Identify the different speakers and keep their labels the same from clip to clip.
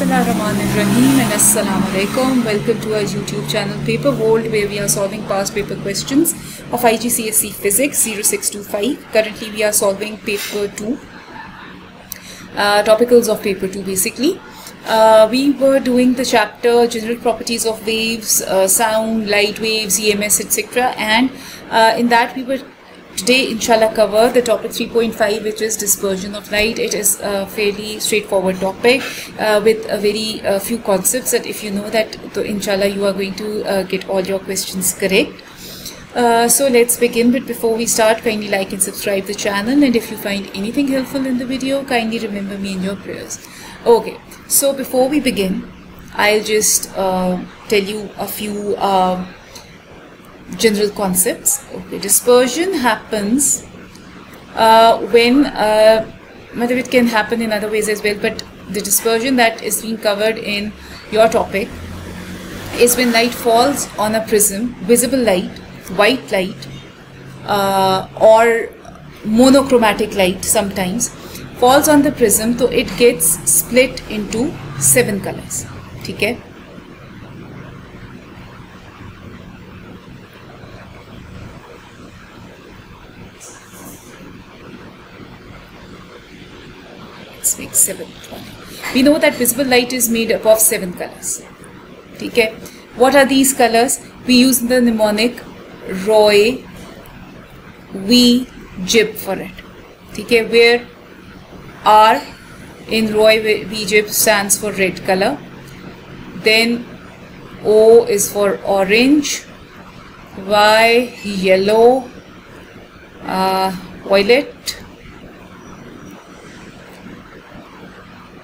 Speaker 1: Bismillahirrahmanirrahim and Assalamu alaikum. Welcome to our YouTube channel Paper World, where we are solving past paper questions of IGCSE Physics 0625. Currently we are solving paper 2, topicals of paper 2 basically. We were doing the chapter general properties of waves, sound, light waves, EMS, etc. And in that we were today inshallah cover the topic 3.5, which is dispersion of light. It is a fairly straightforward topic with a very few concepts that if you know that, so inshallah you are going to get all your questions correct. So let's begin, but before we start, kindly like and subscribe the channel, and if you find anything helpful in the video, kindly remember me in your prayers. Okay, so before we begin, I'll just tell you a few general concepts. Okay, dispersion happens when it can happen in other ways as well, but the dispersion that is being covered in your topic is when light falls on a prism, visible light, white light, or monochromatic light sometimes falls on the prism, so it gets split into 7 colors. Okay? Let's make 7th one. We know that visible light is made up of 7 colors. Okay? What are these colors? We use the mnemonic Roy V Jib for it. Okay? Where R in Roy V Jib stands for red color. Then O is for orange, Y yellow, violet,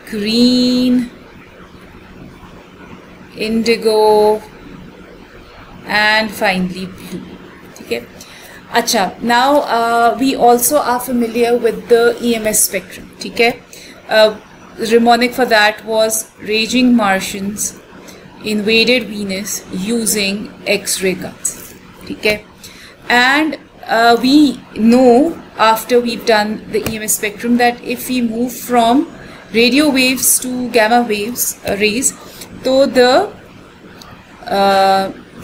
Speaker 1: green, indigo, and finally blue. Okay. Acha. Now we also are familiar with the EMS spectrum. Okay. The mnemonic for that was Raging Martians invaded Venus using X-ray guns. Okay. And we know after we've done the EMS spectrum that if we move from radio waves to gamma waves rays, so the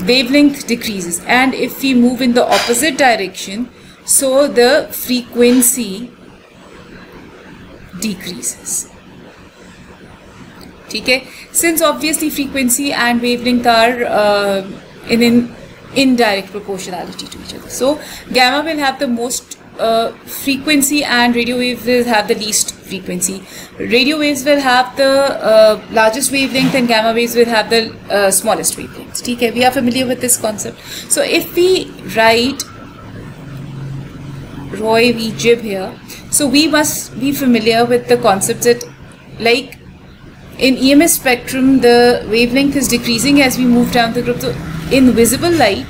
Speaker 1: wavelength decreases, and if we move in the opposite direction, so the frequency decreases. Okay? Since obviously frequency and wavelength are in indirect proportionality to each other, so gamma will have the most frequency and radio waves will have the least frequency. Radio waves will have the largest wavelength and gamma waves will have the smallest wavelength. Okay, we are familiar with this concept. So if we write Roy V Jib here, so we must be familiar with the concept that, like in EMS spectrum, the wavelength is decreasing as we move down the group. So in visible light,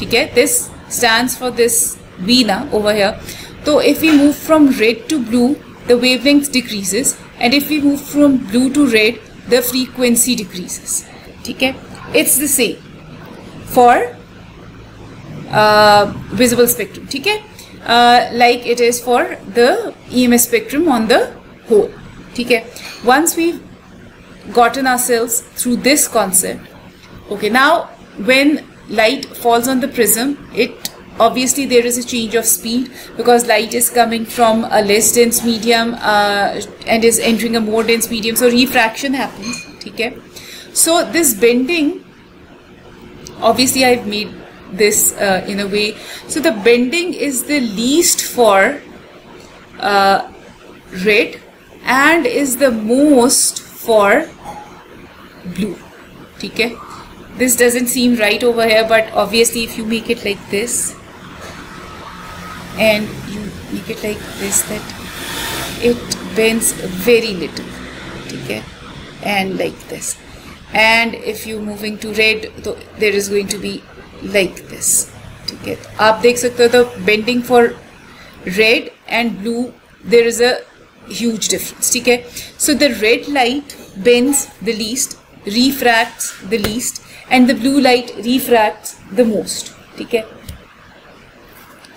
Speaker 1: okay, this stands for this V now over here. So if we move from red to blue, the wavelength decreases, and if we move from blue to red, the frequency decreases. Okay, it's the same for visible spectrum. Okay, like it is for the EMS spectrum on the whole. Okay, once we've gotten ourselves through this concept, okay, now when light falls on the prism, it obviously there is a change of speed because light is coming from a less dense medium and is entering a more dense medium, so refraction happens. Okay, so this bending, obviously I've made this in a way, so the bending is the least for red and is the most for blue. Okay, this doesn't seem right over here, but obviously if you make it like this and you make it like this, that it bends very little. Okay, and like this, and if you moving to red, so there is going to be like this. Okay, आप देख सकते हो the bending for red and blue, there is a huge difference. Okay, so the red light bends the least, refracts the least, and the blue light refracts the most. Okay,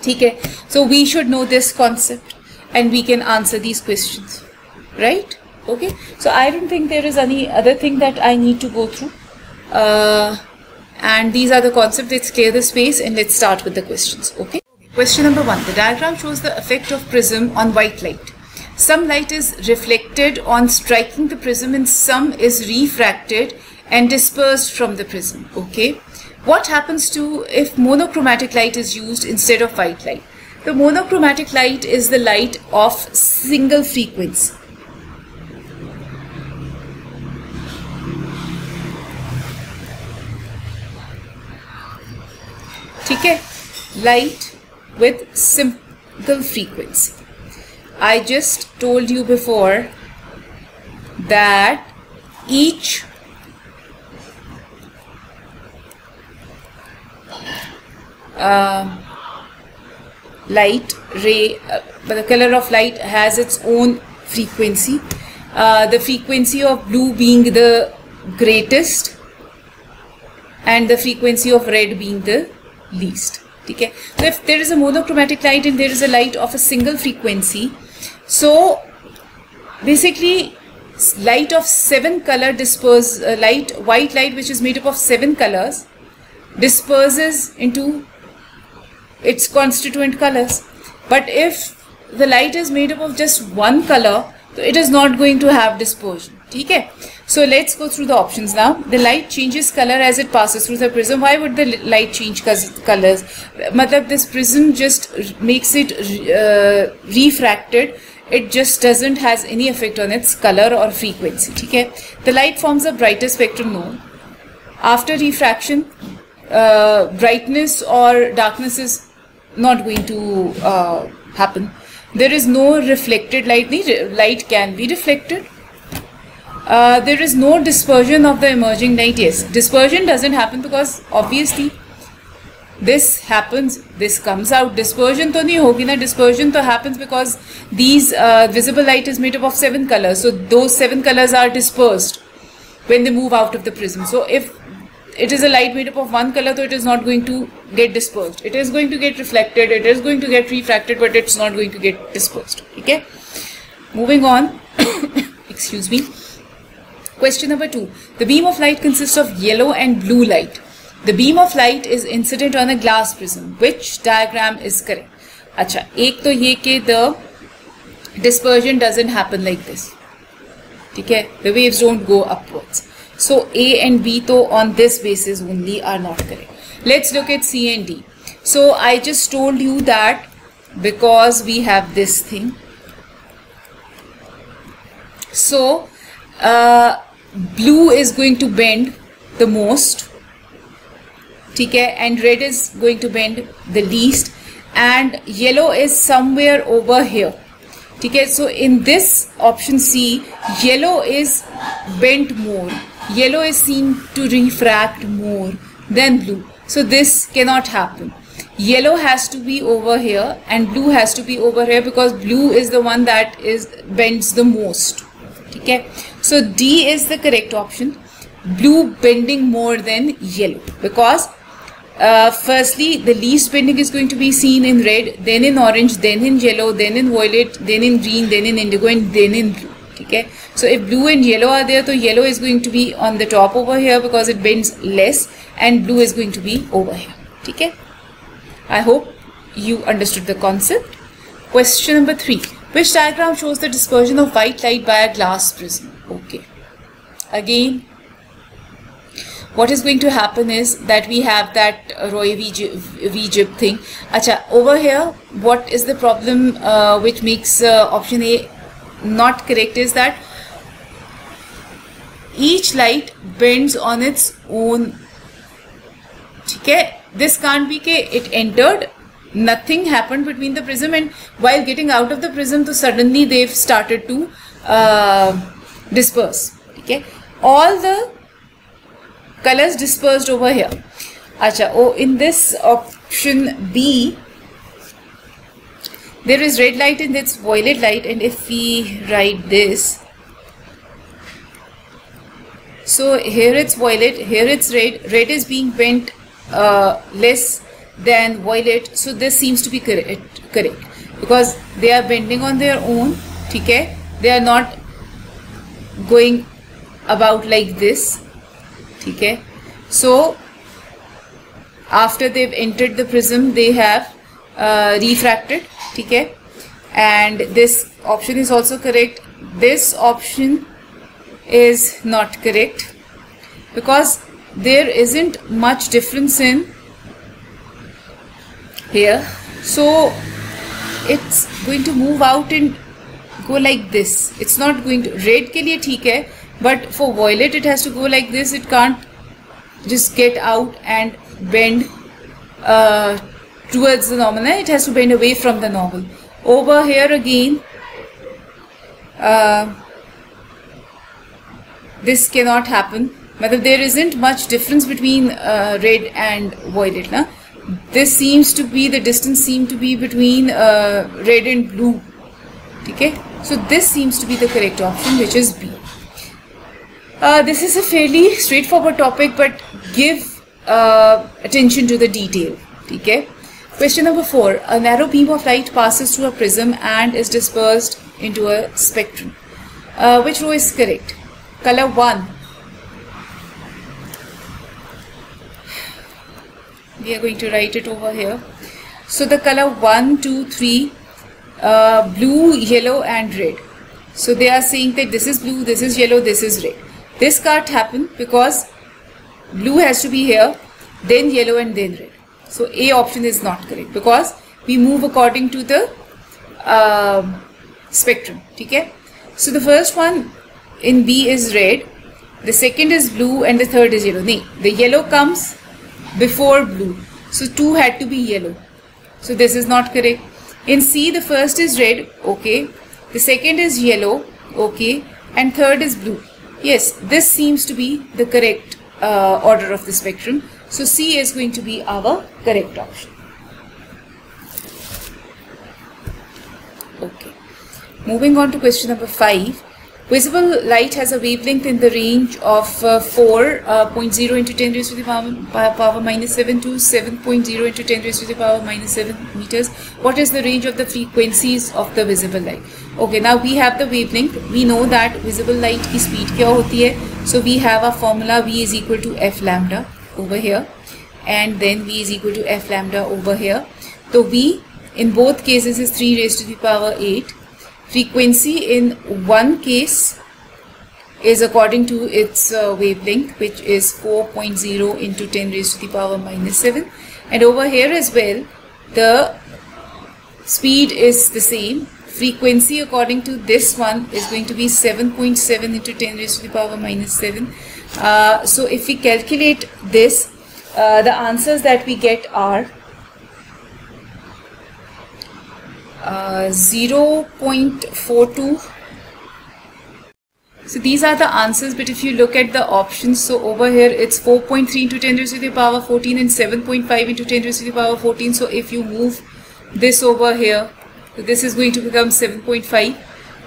Speaker 1: okay, so we should know this concept and we can answer these questions, right? Okay, so I don't think there is any other thing that I need to go through. And these are the concepts. Let's clear the space and let's start with the questions. Okay. Question number 1. The diagram shows the effect of prism on white light. Some light is reflected on striking the prism and some is refracted and dispersed from the prism. Okay. What happens to if monochromatic light is used instead of white light? The monochromatic light is the light of single frequency. Okay, light with single frequency. I just told you before that each light ray, the color of light has its own frequency. The frequency of blue being the greatest and the frequency of red being the least. Okay, so if there is a monochromatic light and there is a light of a single frequency, so basically light of 7 color white light which is made up of 7 colors disperses into its constituent colors. But if the light is made up of just 1 color, so it is not going to have dispersion. Okay, so let's go through the options now. The light changes color as it passes through the prism. Why would the light change colors? Matlab, this prism just makes it refracted. It just doesn't has any effect on its color or frequency. Okay, the light forms a brighter spectrum. No, after refraction, brightness or darkness is not going to happen. There is no reflected light. The light can be reflected. There is no dispersion of the emerging light. Yes, dispersion doesn't happen because obviously this happens, this comes out. Dispersion to nahi hogi na. Dispersion to happens because these visible light is made up of 7 colors. So those 7 colors are dispersed when they move out of the prism. So if it is a light made up of 1 color, so it is not going to get dispersed. It is going to get reflected, it is going to get refracted, but it's not going to get dispersed. Okay, moving on. Excuse me. Question number 2. The beam of light consists of yellow and blue light. The beam of light is incident on a glass prism. Which diagram is correct? Acha, ek to ye ke the dispersion doesn't happen like this. Okay, the waves don't go upwards. So A and B to on this basis only are not correct. Let's look at C and D. So I just told you that because we have this thing, so blue is going to bend the most, okay, and red is going to bend the least, and yellow is somewhere over here. Okay, so in this option C, yellow is bent more. Yellow is seen to refract more than blue. So this cannot happen. Yellow has to be over here and blue has to be over here because blue is the one that bends the most. Okay, so D is the correct option. Blue bending more than yellow because firstly the least bending is going to be seen in red, then in orange, then in yellow, then in violet, then in green, then in indigo, and then in blue. Okay, so if blue and yellow are there, so yellow is going to be on the top over here because it bends less, and blue is going to be over here. Okay, I hope you understood the concept. Question number 3. Which diagram shows the dispersion of white light by a glass prism? Okay, again what is going to happen is that we have that Roy V jib thing. Acha, over here what is the problem which makes option A not correct is that each light bends on its own. Okay, this can't be ke it entered, nothing happened between the prism, and while getting out of the prism, so suddenly they've started to disperse. Okay, all the colors dispersed over here. Acha, oh, in this option B, there is red light and it's violet light, and if we write this, so here it's violet, here it's red, red is being bent less than violet, so this seems to be correct because they are bending on their own. Okay, they are not going about like this. Okay, so after they've entered the prism, they have refracted. Okay, and this option is also correct. This option is not correct because there isn't much difference in here, so it's going to move out and go like this. It's not going to, red के लिए ठीक है, but for violet it has to go like this. It can't just get out and bend towards the normal. It has to bend away from the normal. Over here again, this cannot happen. There isn't much difference between red and violet. Na? This seems to be, the distance seems to be between red and blue. Okay? So this seems to be the correct option, which is B. This is a fairly straightforward topic, but give attention to the detail. Okay? Question number 4. A narrow beam of light passes through a prism and is dispersed into a spectrum. Which row is correct? Color 1. We are going to write it over here. So the color 1, 2, 3, blue, yellow and red. So they are saying that this is blue, this is yellow, this is red. This can't happen because blue has to be here, then yellow and then red. So A option is not correct because we move according to the spectrum. Okay? So the first one in B is red, the second is blue and the third is yellow. No, the yellow comes before blue. So 2 had to be yellow. So this is not correct. In C, the first is red, okay. The second is yellow, okay. And third is blue. Yes, this seems to be the correct order of the spectrum. So C is going to be our correct option. Okay. Moving on to question number 5. Visible light has a wavelength in the range of 4.0 into 10 raised to the power minus 7 to 7.0 into 10 raised to the power minus 7 meters. What is the range of the frequencies of the visible light? Okay, now we have the wavelength. We know that visible light की speed क्या होती है? So we have a formula V is equal to F lambda over here, and then V is equal to F lambda over here. So V in both cases is 3 raised to the power 8. Frequency in one case is according to its wavelength, which is 4.0 into 10 raised to the power minus 7, and over here as well the speed is the same. Frequency according to this one is going to be 7.7 into 10 raised to the power minus 7. So if we calculate this, the answers that we get are 0.42. So these are the answers, but if you look at the options, so over here it's 4.3 into 10 raised to the power 14 and 7.5 into 10 raised to the power 14. So if you move this over here, so this is going to become 7.5,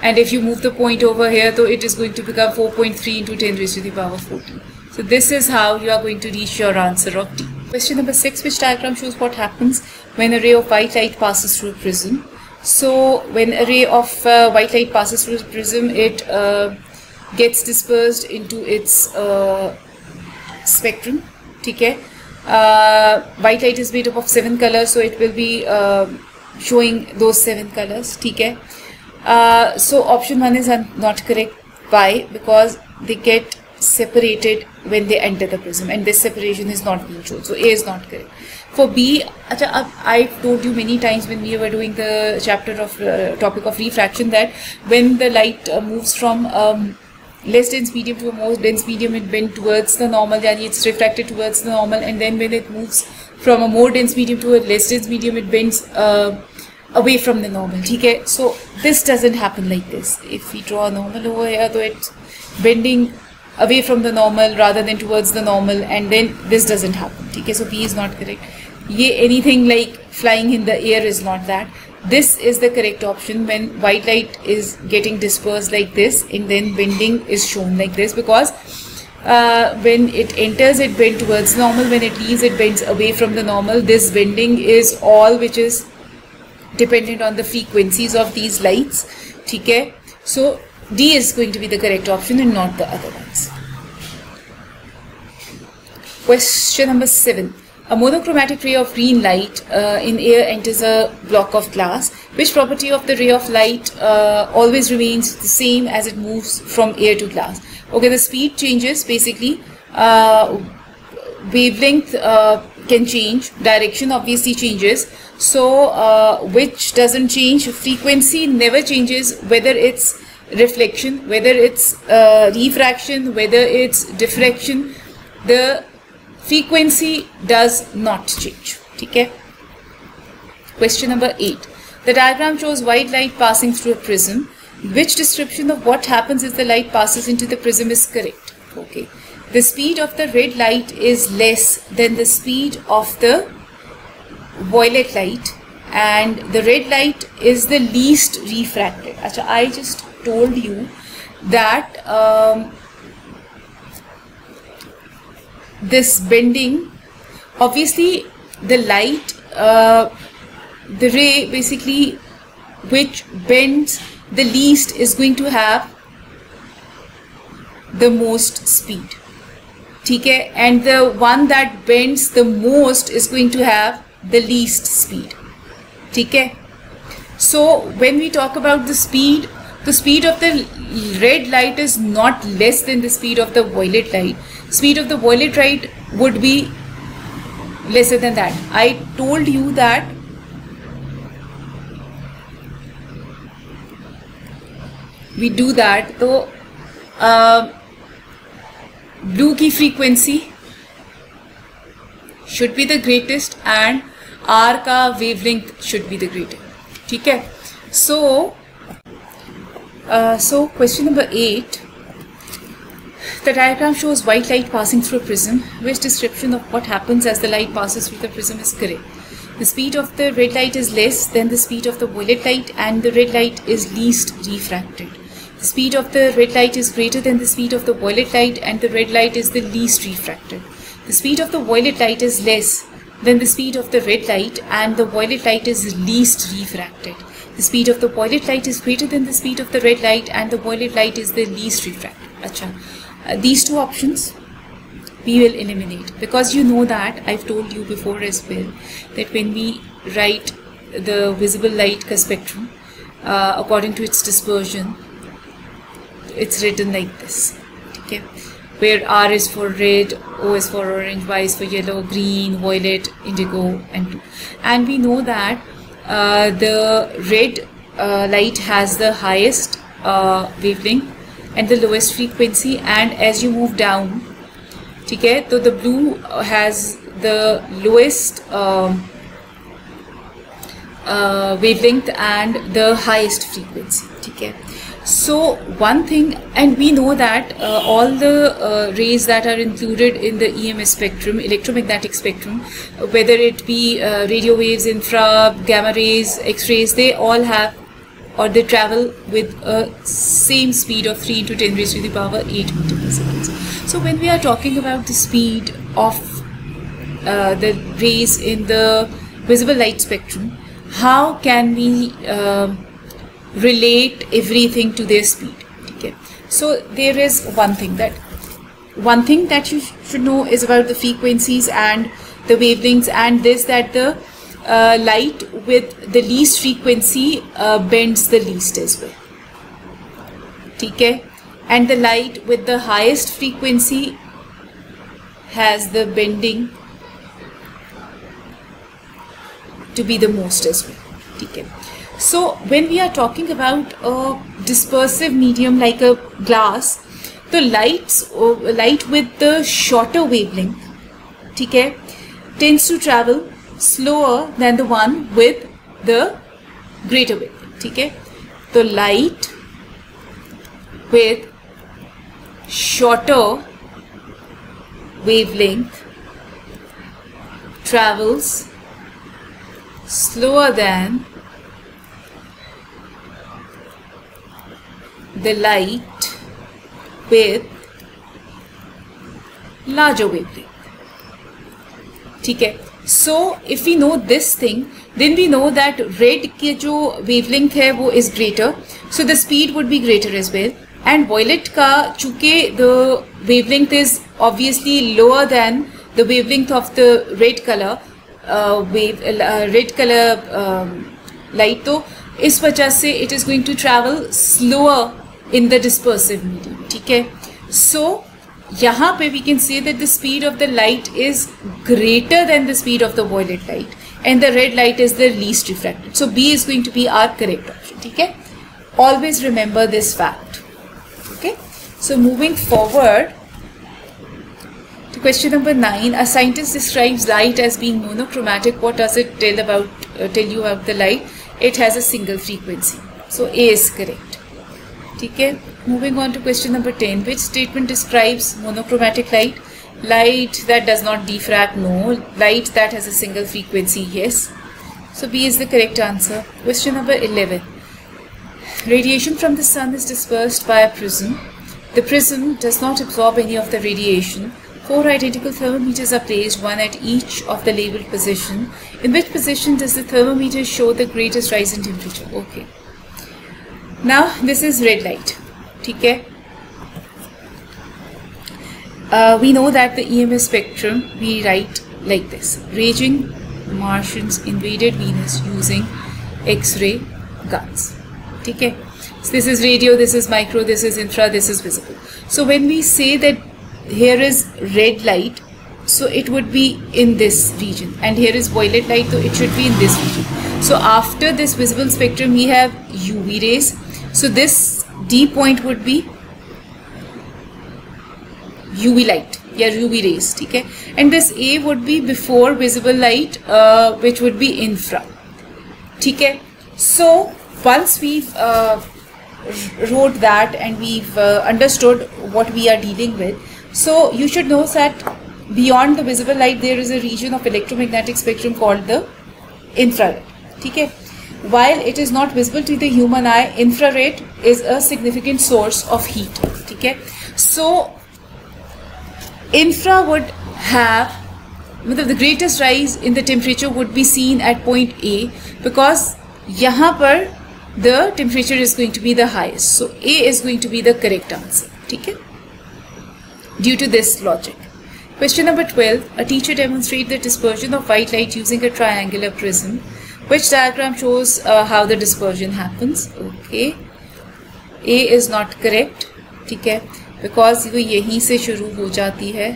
Speaker 1: and if you move the point over here, so it is going to become 4.3 into 10 raised to the power 14. So this is how you are going to reach your answer of D. Question number 6. Which diagram shows what happens when a ray of white light passes through a prism? So when a ray of white light passes through a prism, it gets dispersed into its spectrum. Okay? White light is made up of 7 colors, so it will be showing those 7 colors. Okay? So option 1 is not correct. Why? Because they get separated when they enter the prism, and this separation is not being shown. So A is not correct. For B, I told you many times when we were doing the chapter of topic of refraction that when the light moves from less dense medium to a more dense medium, it bends towards the normal, yani it's refracted towards the normal, and then when it moves from a more dense medium to a less dense medium, it bends away from the normal. Okay? So this doesn't happen like this. If we draw a normal over here, so it's bending away from the normal rather than towards the normal, and then this doesn't happen. Okay? So B is not correct. Anything like flying in the air is not that. This is the correct option when white light is getting dispersed like this, and then bending is shown like this, because when it enters, it bends towards normal. When it leaves, it bends away from the normal. This bending is all which is dependent on the frequencies of these lights. Okay? So D is going to be the correct option and not the other ones. Question number 7. A monochromatic ray of green light in air enters a block of glass. Which property of the ray of light always remains the same as it moves from air to glass? Okay, the speed changes basically. Wavelength can change. Direction obviously changes. So which doesn't change? Frequency never changes, whether it's reflection, whether it's refraction, whether it's diffraction. The frequency does not change. Okay. Question number 8. The diagram shows white light passing through a prism. Which description of what happens if the light passes into the prism is correct? Okay. The speed of the red light is less than the speed of the violet light, and the red light is the least refracted. Achha, I just told you that this bending, obviously the light, the ray basically which bends the least is going to have the most speed. Okay, and the one that bends the most is going to have the least speed. Okay, so when we talk about the speed of the red light is not less than the speed of the violet light. Speed of the violet light would be lesser than that. I told you that we do that. So blue की frequency should be the greatest and R का wavelength should be the greatest. ठीक है? So question number 8. The diagram shows white light passing through a prism. Which description of what happens as the light passes through the prism is correct? The speed of the red light is less than the speed of the violet light, and the red light is least refracted. The speed of the red light is greater than the speed of the violet light, and the red light is the least refracted. The speed of the violet light is less than the speed of the red light, and the violet light is least refracted. The speed of the violet light is greater than the speed of the red light, and the violet light is the least refracted. Achha. These two options we will eliminate, because you know that I've told you before as well that when we write the visible light ka spectrum according to its dispersion, it's written like this. Okay, where R is for red, O is for orange, Y is for yellow, green, violet, indigo, and blue. And we know that the red light has the highest wavelength and the lowest frequency, and as you move down, okay, so the blue has the lowest wavelength and the highest frequency. Okay. So one thing, and we know that all the rays that are included in the EMS spectrum, electromagnetic spectrum, whether it be radio waves, infra, gamma rays, X-rays, they all have, or they travel with a same speed of 3 × 10⁸ 8 meter per second. So when we are talking about the speed of the rays in the visible light spectrum, how can we relate everything to their speed? Okay. So there is one thing that you should know is about the frequencies and the wavelengths, and this, that the light with the least frequency bends the least as well. Okay, and the light with the highest frequency has the bending to be the most as well. Okay. So when we are talking about a dispersive medium like a glass, the light with the shorter wavelength, okay, tends to travel slower than the one with the greater wavelength. Okay, the light with shorter wavelength travels slower than the light with larger wavelength. Okay. So if we know this thing, then we know that red की जो wavelength है वो is greater, so the speed would be greater as well. and violet का चूँकि the wavelength is obviously lower than the wavelength of the red color light, तो इस वजह से it is going to travel slower in the dispersive medium. ठीक है, so यहाँ पे we can say that the speed of the light is greater than the speed of the violet light, and the red light is the least refracted. So B is going to be our correct option. ठीक है, always remember this fact. Okay, so moving forward to question number 9. A scientist describes light as being monochromatic. What does it tell you about the light? It has a single frequency. So A is correct. ठीक है, moving on to question number 10. Which statement describes monochromatic light? Light that does not diffract, no. Light that has a single frequency, yes. So B is the correct answer. Question number 11. Radiation from the sun is dispersed by a prism. The prism does not absorb any of the radiation. 4 identical thermometers are placed, one at each of the labeled position. In which position does the thermometer show the greatest rise in temperature? Okay. Now this is red light. ठीक है. We know that the EMF spectrum we write like this: raging Martians invaded Venus using X-ray guns. ठीक है. So this is radio, this is micro, this is infra, this is visible. So when we say that here is red light, so it would be in this region, and here is violet light, so it should be in this region. So after this visible spectrum we have UV rays. So this D point would be UV light, yeah, UV rays, ठीक है, and this A would be before visible light, which would be infra, ठीक है. So once we've wrote that and we've understood what we are dealing with, so you should know that beyond the visible light there is a region of electromagnetic spectrum called the infrared, ठीक है. While it is not visible to the human eye, infrared is a significant source of heat, ठीक है. So infra would have, the greatest rise in the temperature would be seen at point A, because यहाँ पर the temperature is going to be the highest. So A is going to be the correct answer, ठीक है, due to this logic. Question number 12. A teacher demonstrates the dispersion of white light using a triangular prism. Which diagram shows how the dispersion happens? Okay, A is not correct, ठीक है, because वो यहीं से शुरू हो जाती है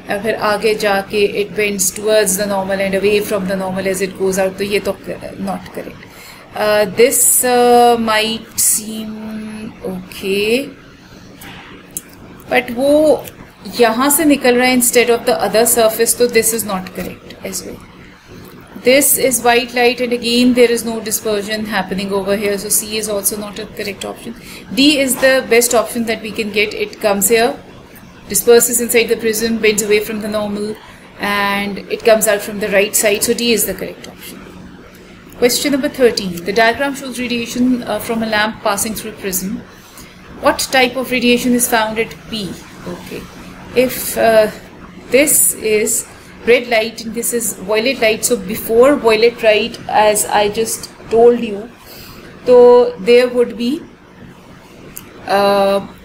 Speaker 1: और फिर आगे जाके it bends towards the normal and away from the normal as it goes out, तो ये तो not correct. This might seem okay, but वो यहाँ से निकल रहा है instead of the other surface, तो this is not correct as well. This is white light, and again there is no dispersion happening over here, so C is also not a correct option. D is the best option that we can get. It comes here, disperses inside the prism, bends away from the normal, and it comes out from the right side, so D is the correct option. Question number 13. The diagram shows radiation from a lamp passing through a prism. What type of radiation is found at B? Okay, if this is red light and this is violet light, so before violet light, as I just told you, so there would be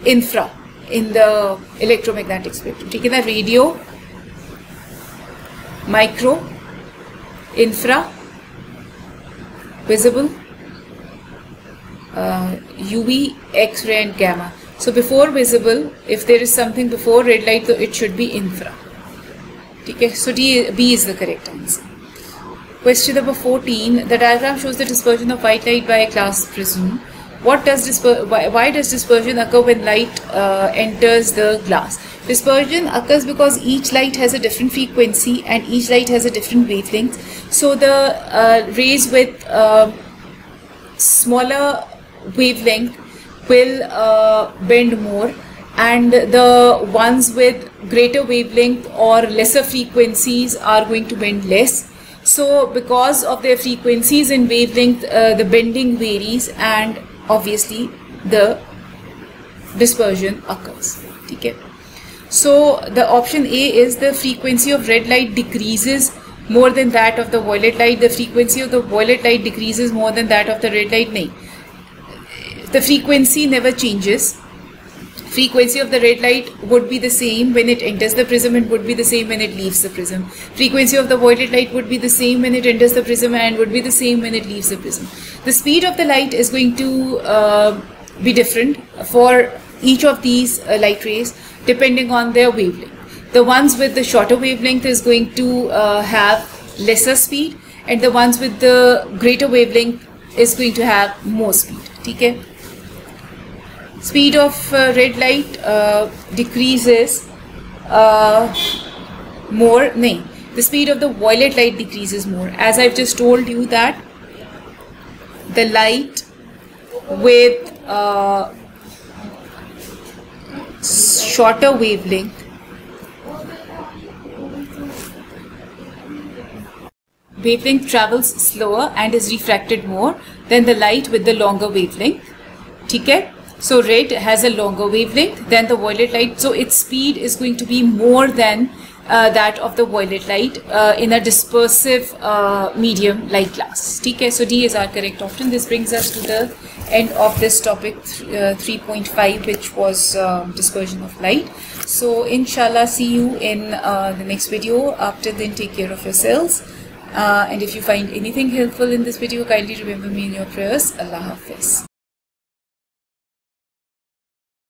Speaker 1: infra in the electromagnetic spectrum, ठीक है ना, radio, micro, infra, visible, UV, X-ray and gamma. So before visible, if there is something before red light, so it should be infra. Okay, so B is the correct answer. Question number 14. The diagram shows the dispersion of white light by a glass prism. What does why does dispersion occur when light enters the glass? Dispersion occurs because each light has a different frequency and each light has a different wavelength. So the rays with smaller wavelength will bend more, and the ones with greater wavelength or lesser frequencies are going to bend less. So because of their frequencies and wavelength, the bending varies and obviously the dispersion occurs, ठीक है. So the option A is the frequency of red light decreases more than that of the violet light. The frequency of the violet light decreases more than that of the red light. नहीं, The frequency never changes. Frequency of the red light would be the same when it enters the prism and would be the same when it leaves the prism. Frequency of the violet light would be the same when it enters the prism and would be the same when it leaves the prism. The speed of the light is going to be different for each of these light rays depending on their wavelength. The ones with the shorter wavelength is going to have lesser speed, and the ones with the greater wavelength is going to have more speed. Okay? Speed of red light decreases more. No, the speed of the violet light decreases more. As I've just told you that the light with shorter wavelength travels slower and is refracted more than the light with the longer wavelength. Okay? So red has a longer wavelength than the violet light, so its speed is going to be more than that of the violet light in a dispersive medium like glass. Okay? So D is our correct option. This brings us to the end of this topic 3.5, which was dispersion of light. So inshallah, see you in the next video. After then, take care of yourselves. And if you find anything helpful in this video, kindly remember me in your prayers. Allah Hafiz.